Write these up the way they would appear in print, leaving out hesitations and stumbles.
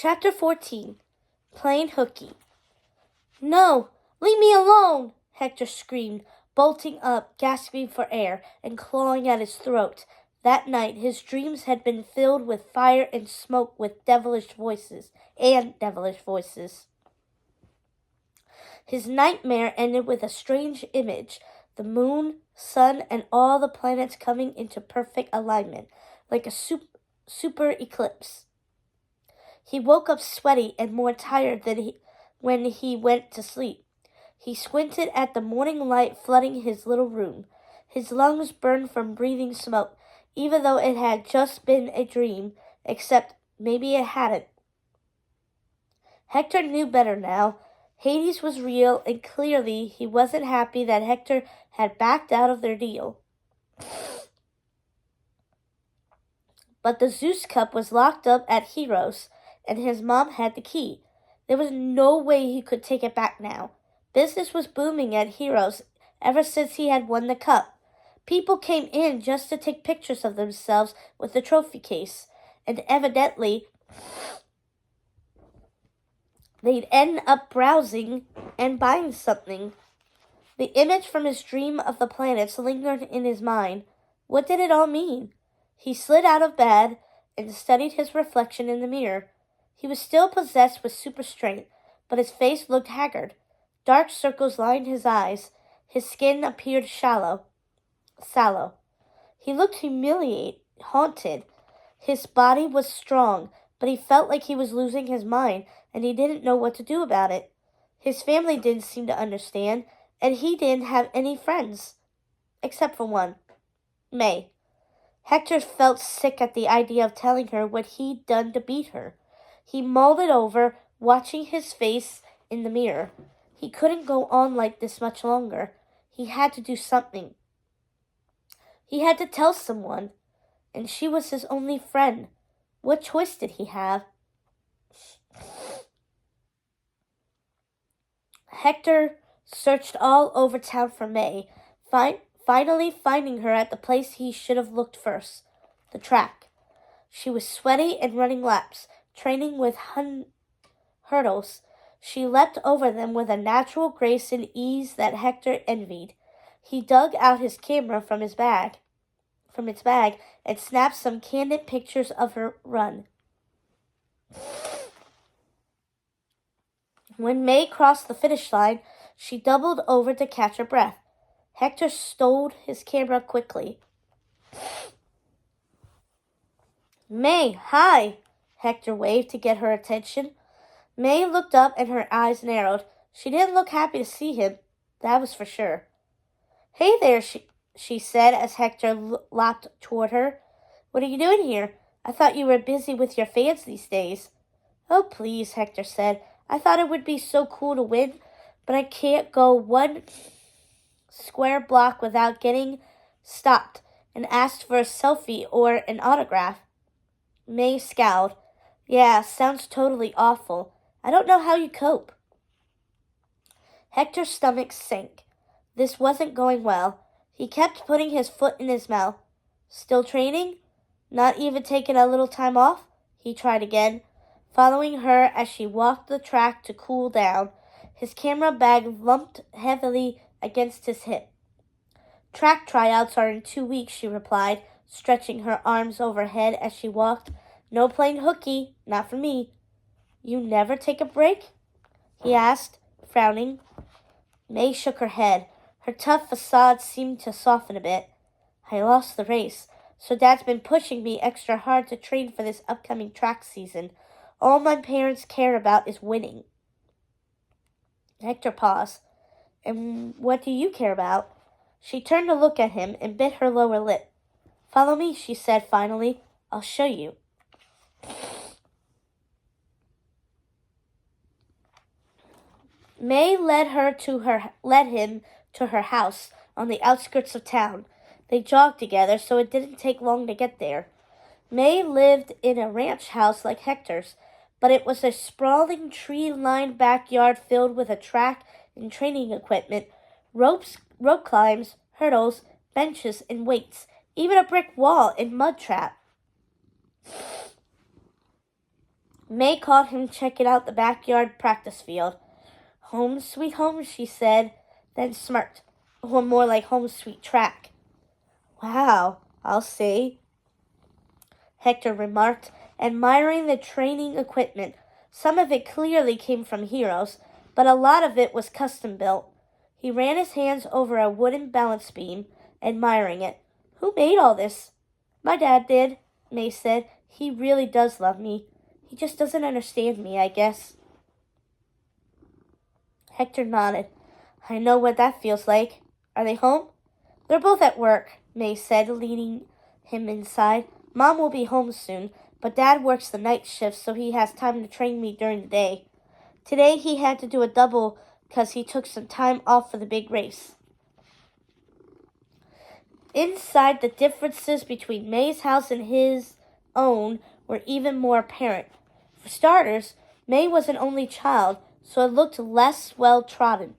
Chapter 14. Playing hooky. "No! Leave me alone!" Hector screamed, bolting up, gasping for air, and clawing at his throat. That night his dreams had been filled with fire and smoke with devilish voices. His nightmare ended with a strange image, the moon, sun, and all the planets coming into perfect alignment, like a super eclipse. He woke up sweaty and more tired than when he went to sleep. He squinted at the morning light flooding his little room. His lungs burned from breathing smoke, even though it had just been a dream, except maybe it hadn't. Hector knew better now. Hades was real, and clearly he wasn't happy that Hector had backed out of their deal. But the Zeus Cup was locked up at Heroes, and his mom had the key. There was no way he could take it back now. Business was booming at Heroes ever since he had won the cup. People came in just to take pictures of themselves with the trophy case, and evidently they'd end up browsing and buying something. The image from his dream of the planets lingered in his mind. What did it all mean? He slid out of bed and studied his reflection in the mirror. He was still possessed with super strength, but his face looked haggard. Dark circles lined his eyes. His skin appeared sallow. He looked haunted. His body was strong, but he felt like he was losing his mind, and he didn't know what to do about it. His family didn't seem to understand, and he didn't have any friends, except for one, May. Hector felt sick at the idea of telling her what he'd done to beat her. He mulled it over, watching his face in the mirror. He couldn't go on like this much longer. He had to do something. He had to tell someone, and she was his only friend. What choice did he have? Hector searched all over town for May, finally finding her at the place he should have looked first, the track. She was sweaty and running laps, training with hurdles. She leapt over them with a natural grace and ease that Hector envied. He dug out his camera from its bag, and snapped some candid pictures of her run. When May crossed the finish line, she doubled over to catch her breath. Hector stowed his camera quickly. "May, hi!" Hector waved to get her attention. May looked up and her eyes narrowed. She didn't look happy to see him, that was for sure. "Hey there," she said as Hector lopped toward her. "What are you doing here? I thought you were busy with your fans these days." "Oh, please," Hector said. "I thought it would be so cool to win, but I can't go one square block without getting stopped and asked for a selfie or an autograph." May scowled. "Yeah, sounds totally awful. I don't know how you cope." Hector's stomach sank. This wasn't going well. He kept putting his foot in his mouth. "Still training? Not even taking a little time off?" He tried again, following her as she walked the track to cool down. His camera bag lumped heavily against his hip. "Track tryouts are in 2 weeks," she replied, stretching her arms overhead as she walked. "No playing hooky, not for me." "You never take a break?" he asked, frowning. May shook her head. Her tough facade seemed to soften a bit. "I lost the race, so Dad's been pushing me extra hard to train for this upcoming track season. All my parents care about is winning." Hector paused. "And what do you care about?" She turned to look at him and bit her lower lip. "Follow me," she said finally. "I'll show you." May led him to her house on the outskirts of town. They jogged together, so it didn't take long to get there. May lived in a ranch house like Hector's, but it was a sprawling tree-lined backyard filled with a track and training equipment, rope climbs, hurdles, benches, and weights, even a brick wall and mud trap. May caught him checking out the backyard practice field. Home sweet home, she said, then smirked. Or more like home sweet track. Wow, I'll see, Hector remarked, admiring the training equipment. Some of it clearly came from heroes, but a lot of it was custom built. He ran his hands over a wooden balance beam, admiring it. Who made all this? My dad did, May said. He really does love me. He just doesn't understand me, I guess. Hector nodded. I know what that feels like. Are they home? They're both at work, May said, leading him inside. Mom will be home soon, but Dad works the night shift, so he has time to train me during the day. Today he had to do a double because he took some time off for the big race. Inside, the differences between May's house and his own were even more apparent. For starters, May was an only child, so it looked less well-trodden.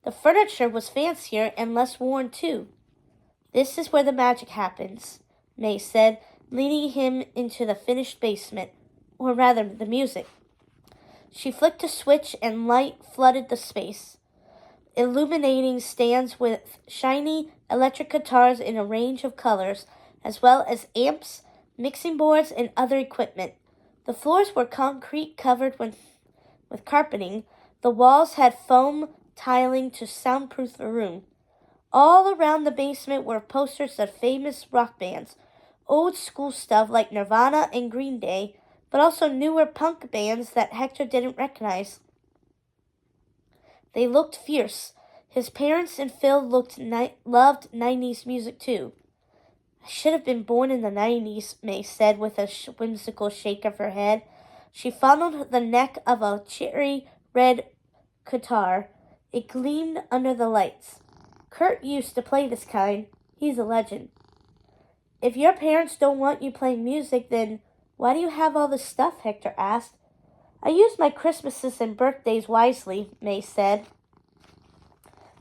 The furniture was fancier and less worn, too. This is where the magic happens, May said, leading him into the finished basement, or rather, the music. She flicked a switch and light flooded the space, illuminating stands with shiny electric guitars in a range of colors, as well as amps, mixing boards, and other equipment. The floors were concrete covered with carpeting. The walls had foam tiling to soundproof the room. All around the basement were posters of famous rock bands, old school stuff like Nirvana and Green Day, but also newer punk bands that Hector didn't recognize. They looked fierce. His parents and Phil loved 90s music too. I should have been born in the 90s, May said with a whimsical shake of her head. She fondled the neck of a cherry red guitar. It gleamed under the lights. Kurt used to play this kind. He's a legend. If your parents don't want you playing music, then why do you have all this stuff? Hector asked. I use my Christmases and birthdays wisely, May said,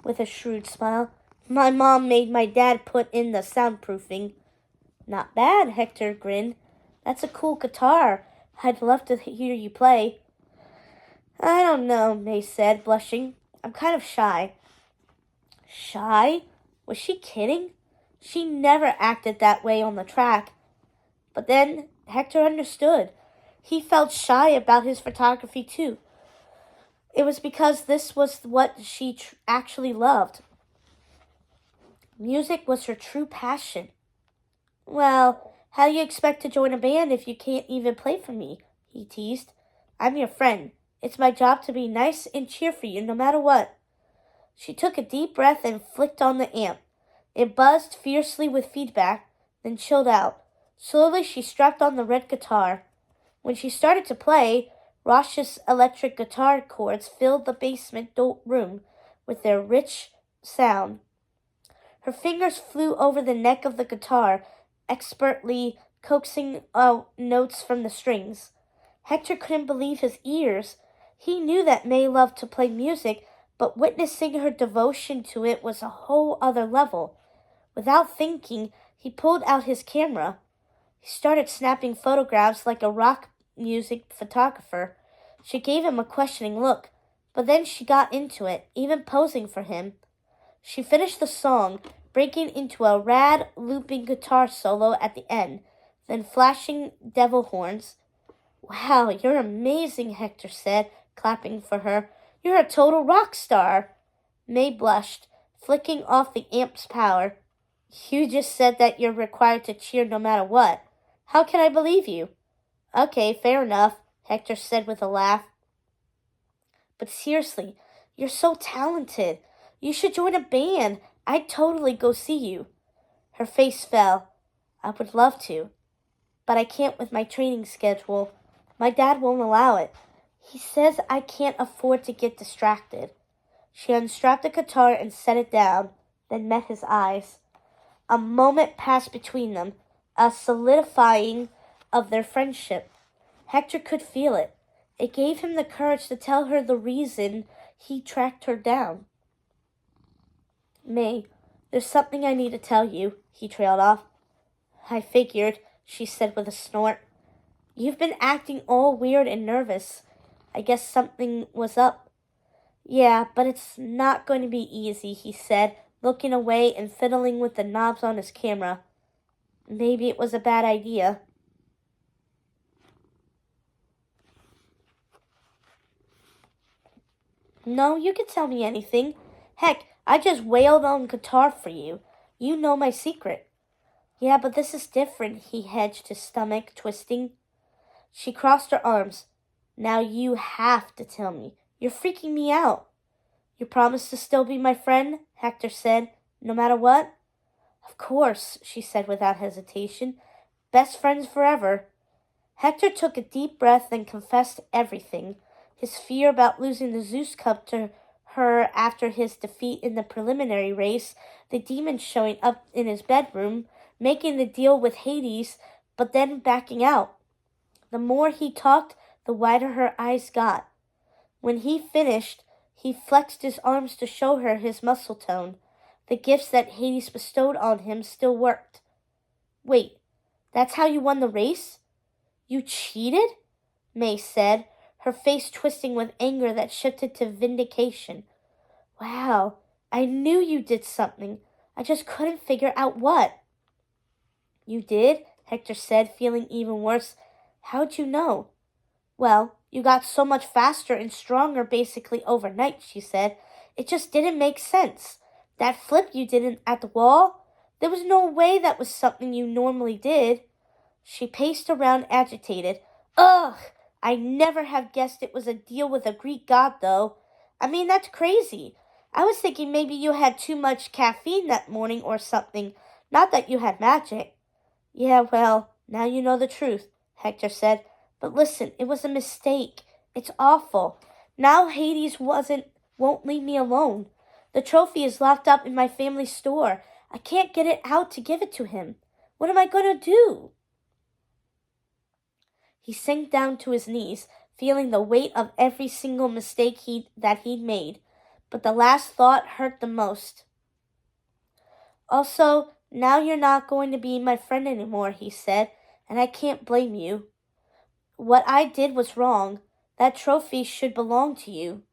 with a shrewd smile. My mom made my dad put in the soundproofing. Not bad, Hector grinned. That's a cool guitar. I'd love to hear you play. I don't know, May said, blushing. I'm kind of shy. Shy? Was she kidding? She never acted that way on the track. But then Hector understood. He felt shy about his photography too. It was because this was what she actually loved. Music was her true passion. Well, how do you expect to join a band if you can't even play for me? He teased. I'm your friend. It's my job to be nice and cheer for you no matter what. She took a deep breath and flicked on the amp. It buzzed fiercely with feedback, then chilled out. Slowly she strapped on the red guitar. When she started to play, raucous electric guitar chords filled the basement room with their rich sound. Her fingers flew over the neck of the guitar, expertly coaxing out notes from the strings. Hector couldn't believe his ears. He knew that May loved to play music, but witnessing her devotion to it was a whole other level. Without thinking, he pulled out his camera. He started snapping photographs like a rock music photographer. She gave him a questioning look, but then she got into it, even posing for him. She finished the song, breaking into a rad looping guitar solo at the end, then flashing devil horns. Wow, you're amazing, Hector said, clapping for her. You're a total rock star. May blushed, flicking off the amp's power. You just said that you're required to cheer no matter what. How can I believe you? Okay, fair enough, Hector said with a laugh. But seriously, you're so talented. You should join a band. I'd totally go see you. Her face fell. I would love to, but I can't with my training schedule. My dad won't allow it. He says I can't afford to get distracted. She unstrapped the guitar and set it down, then met his eyes. A moment passed between them, a solidifying of their friendship. Hector could feel it. It gave him the courage to tell her the reason he tracked her down. May, there's something I need to tell you, he trailed off. I figured, she said with a snort. You've been acting all weird and nervous. I guess something was up. Yeah, but it's not going to be easy, he said, looking away and fiddling with the knobs on his camera. Maybe it was a bad idea. No, you can tell me anything. Heck, I just wailed on guitar for you. You know my secret. Yeah, but this is different, he hedged, his stomach twisting. She crossed her arms. Now you have to tell me. You're freaking me out. You promise to still be my friend? Hector said, no matter what? Of course, she said without hesitation. Best friends forever. Hector took a deep breath and confessed everything. His fear about losing the Zeus Cup to her after his defeat in the preliminary race, the demons showing up in his bedroom, making the deal with Hades, but then backing out. The more he talked, the wider her eyes got. When he finished, he flexed his arms to show her his muscle tone. The gifts that Hades bestowed on him still worked. Wait, that's how you won the race? You cheated? May said, her face twisting with anger that shifted to vindication. Wow, I knew you did something. I just couldn't figure out what. You did? Hector said, feeling even worse. How'd you know? Well, you got so much faster and stronger basically overnight, she said. It just didn't make sense. That flip you did at the wall? There was no way that was something you normally did. She paced around agitated. Ugh! I never have guessed it was a deal with a Greek god, though. I mean, that's crazy. I was thinking maybe you had too much caffeine that morning or something, not that you had magic. Yeah, well, now you know the truth, Hector said. But listen, it was a mistake. It's awful. Now Hades won't leave me alone. The trophy is locked up in my family store. I can't get it out to give it to him. What am I going to do? He sank down to his knees, feeling the weight of every single mistake that he'd made. But the last thought hurt the most. Also, now you're not going to be my friend anymore, he said, and I can't blame you. What I did was wrong. That trophy should belong to you.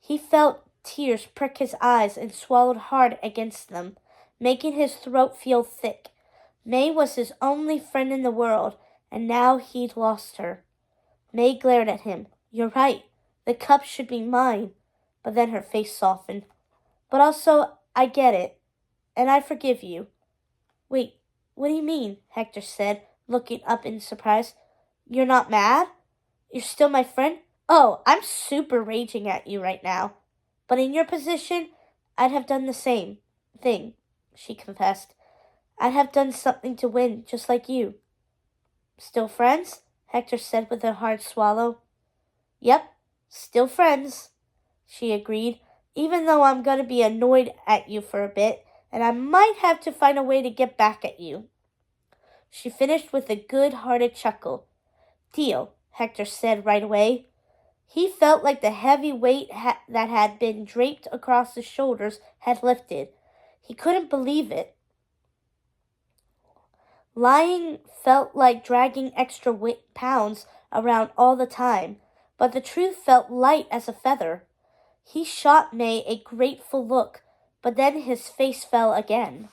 He felt tears prick his eyes and swallowed hard against them, making his throat feel thick. May was his only friend in the world, and now he'd lost her. May glared at him. You're right. The cup should be mine. But then her face softened. But also, I get it, and I forgive you. Wait, what do you mean? Hector said, looking up in surprise. You're not mad? You're still my friend? Oh, I'm super raging at you right now. But in your position, I'd have done the same thing, she confessed. I'd have done something to win, just like you. Still friends? Hector said with a hard swallow. Yep, still friends, she agreed, even though I'm going to be annoyed at you for a bit, and I might have to find a way to get back at you. She finished with a good-hearted chuckle. Deal, Hector said right away. He felt like the heavy weight that had been draped across his shoulders had lifted. He couldn't believe it. Lying felt like dragging extra pounds around all the time, but the truth felt light as a feather. He shot May a grateful look, but then his face fell again.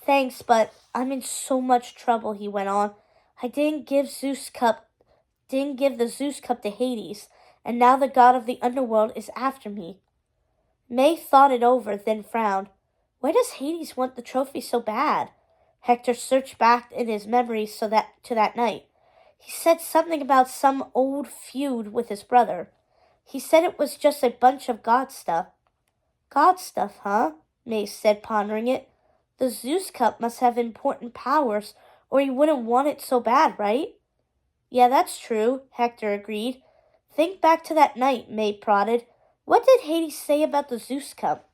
Thanks, but I'm in so much trouble, he went on. I didn't give the Zeus Cup to Hades, and now the god of the underworld is after me. May thought it over, then frowned. Why does Hades want the trophy so bad? Hector searched back in his memories to that night. He said something about some old feud with his brother. He said it was just a bunch of god stuff. God stuff, huh? May said, pondering it. The Zeus Cup must have important powers, or he wouldn't want it so bad, right? Yeah, that's true, Hector agreed. Think back to that night, May prodded. What did Hades say about the Zeus Cup?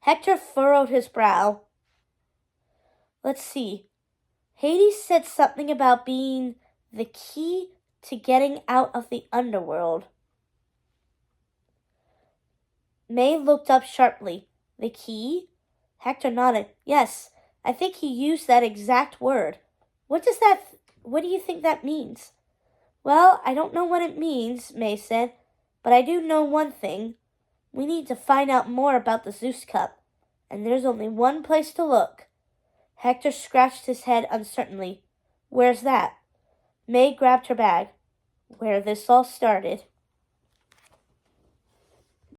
Hector furrowed his brow. Let's see. Hades said something about being the key to getting out of the underworld. May looked up sharply. The key? Hector nodded. Yes, I think he used that exact word. What do you think that means? Well, I don't know what it means, May said, but I do know one thing. We need to find out more about the Zeus Cup, and there's only one place to look. Hector scratched his head uncertainly. Where's that? May grabbed her bag. Where this all started.